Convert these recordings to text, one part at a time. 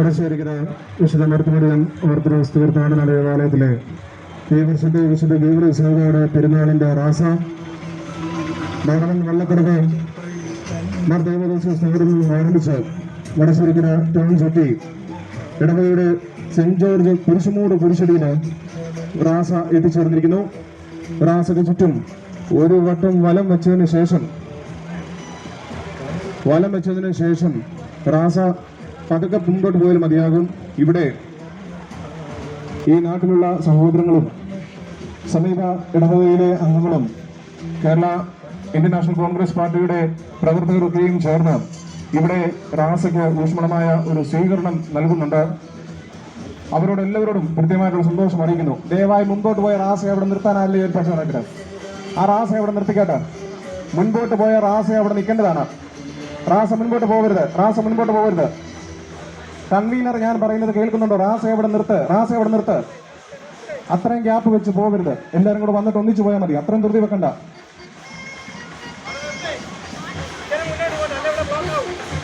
വടശ്ശേരിക്കര വിശുദ്ധ മർത്തുമരിയം ഓർത്തഡോക്സ് തീർത്ഥാടന ദേവാലയത്തിലെ ഈ വർഷത്തെ വിശുദ്ധ ഗീവറി സേവയുടെ പെരുന്നാളിന്റെ റാസ നാടൻ വള്ളക്കടവ് ദേവദോഷ സ്നേഹത്തിൽ നിന്നും ആരംഭിച്ച് വടശ്ശേരിക്കര ടൗൺ ചുറ്റി ഇടവകയുടെ സെന്റ് ജോർജ് കുരിശുമൂട് കുരിശടിയില് റാസ എത്തിച്ചേർന്നിരിക്കുന്നു. റാസയ്ക്ക് ചുറ്റും ഒരു വട്ടം വലം വെച്ചതിന് ശേഷം റാസ പതുക്കെ മുമ്പോട്ട് പോയാൽ മതിയാകും. ഇവിടെ ഈ നാട്ടിലുള്ള സഹോദരങ്ങളും സമീപ ഇടവകയിലെ അംഗങ്ങളും കേരള ഇന്ത്യൻ നാഷണൽ കോൺഗ്രസ് പാർട്ടിയുടെ പ്രവർത്തകരൊക്കെയും ചേർന്ന് ഇവിടെ റാസയ്ക്ക് ഊഷ്മളമായ ഒരു സ്വീകരണം നൽകുന്നുണ്ട്. അവരോടെല്ലാവരോടും കൃത്യമായിട്ടുള്ള സന്തോഷം അറിയിക്കുന്നു. ദയവായി മുൻപോട്ട് പോയ റാസയെ അവിടെ നിർത്താനല്ലേ ഏർപ്പാട്. ആ റാസയെ അവിടെ നിർത്തിക്കട്ടെ. മുൻപോട്ട് പോയ റാസയെ അവിടെ നിൽക്കേണ്ടതാണ്. റാസ മുൻപോട്ട് പോകരുത്. കൺവീനർ ഞാൻ പറയുന്നത് കേൾക്കുന്നുണ്ടോ? റാസയെ അവിടെ നിർത്ത്. അത്രയും ഗ്യാപ്പ് വെച്ച് പോകരുത്. എല്ലാവരും കൂടെ വന്നിട്ട് ഒന്നിച്ചു പോയാൽ മതി. അത്രയും ധൃതി വെക്കണ്ട.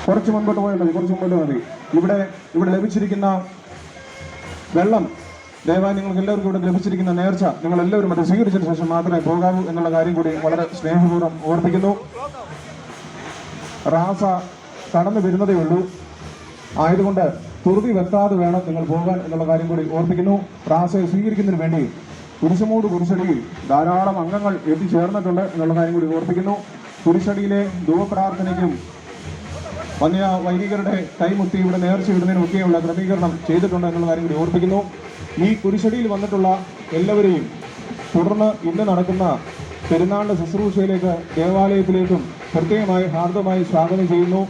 കുറച്ച് മുൻപോട്ട് പോയാൽ മതി. ഇവിടെ ലഭിച്ചിരിക്കുന്ന വെള്ളം ദയവായി നിങ്ങൾക്ക് എല്ലാവർക്കും ഇവിടെ ലഭിച്ചിരിക്കുന്ന നേർച്ച നിങ്ങൾ എല്ലാവരും അത് സ്വീകരിച്ചതിന് ശേഷം മാത്രമേ പോകാവൂ എന്നുള്ള കാര്യം കൂടി വളരെ സ്നേഹപൂർവ്വം ഓർപ്പിക്കുന്നു. റാസ കടന്നു വരുന്നതേ ഉള്ളൂ. ആയതുകൊണ്ട് ധൃതി വെക്കാതെ വേണം നിങ്ങൾ പോകാൻ എന്നുള്ള കാര്യം കൂടി ഓർപ്പിക്കുന്നു. റാസയെ സ്വീകരിക്കുന്നതിന് വേണ്ടി കുരിശുമൂട് കുരിശടിയിൽ ധാരാളം അംഗങ്ങൾ എത്തിച്ചേർന്നിട്ടുണ്ട് എന്നുള്ള കാര്യം കൂടി ഓർപ്പിക്കുന്നു. കുരിശടിയിലെ ധൂപപ്രാർത്ഥനയ്ക്കും വന്യ വൈദികരുടെ കൈമുത്തി ഇവിടെ നേർച്ച ഇടുന്നതിനൊക്കെയുള്ള ക്രമീകരണം ചെയ്തിട്ടുണ്ട് എന്നുള്ള കാര്യം കൂടി ഓർപ്പിക്കുന്നു. ഈ കുരിശടിയിൽ വന്നിട്ടുള്ള എല്ലാവരെയും തുടർന്ന് ഇന്ന് നടക്കുന്ന പെരുന്നാളിന്റെ ശുശ്രൂഷയിലേക്ക് ദേവാലയത്തിലേക്കും പ്രത്യേകമായി ഹാർദമായി സ്വാഗതം ചെയ്യുന്നു.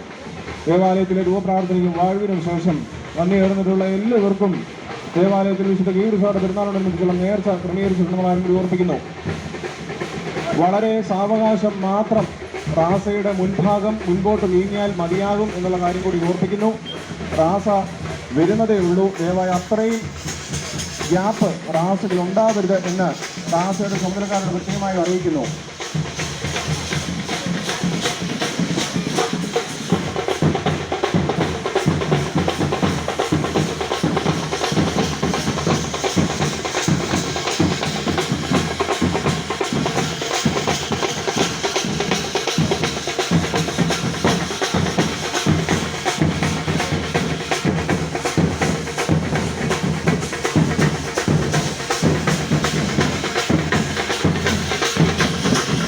ദേവാലയത്തിലെ ധൂപപ്രാർത്ഥനയ്ക്കും വാഴ്വിനും ശേഷം വന്നുചേർന്നിട്ടുള്ള എല്ലാവർക്കും ദേവാലയത്തിൽ വിശുദ്ധ ഗീവറി പെരുന്നാളിനോടനുബന്ധിച്ചുള്ള നേർച്ച ക്രമീകരിച്ചിട്ടുള്ള കാര്യം കൂടി ഓർപ്പിക്കുന്നു. വളരെ സാവകാശം മാത്രം റാസയുടെ മുൻഭാഗം മുൻപോട്ട് നീങ്ങിയാൽ മതിയാകും എന്നുള്ള കാര്യം കൂടി ഓർപ്പിക്കുന്നു. റാസ വരുന്നതേ ഉള്ളൂ. ദയവായി അത്രയും ഗ്യാപ്പ് റാസയിൽ ഉണ്ടാവരുത് എന്ന് റാസയുടെ ചുമതലക്കാരോട് കൃത്യമായി അറിയിക്കുന്നു.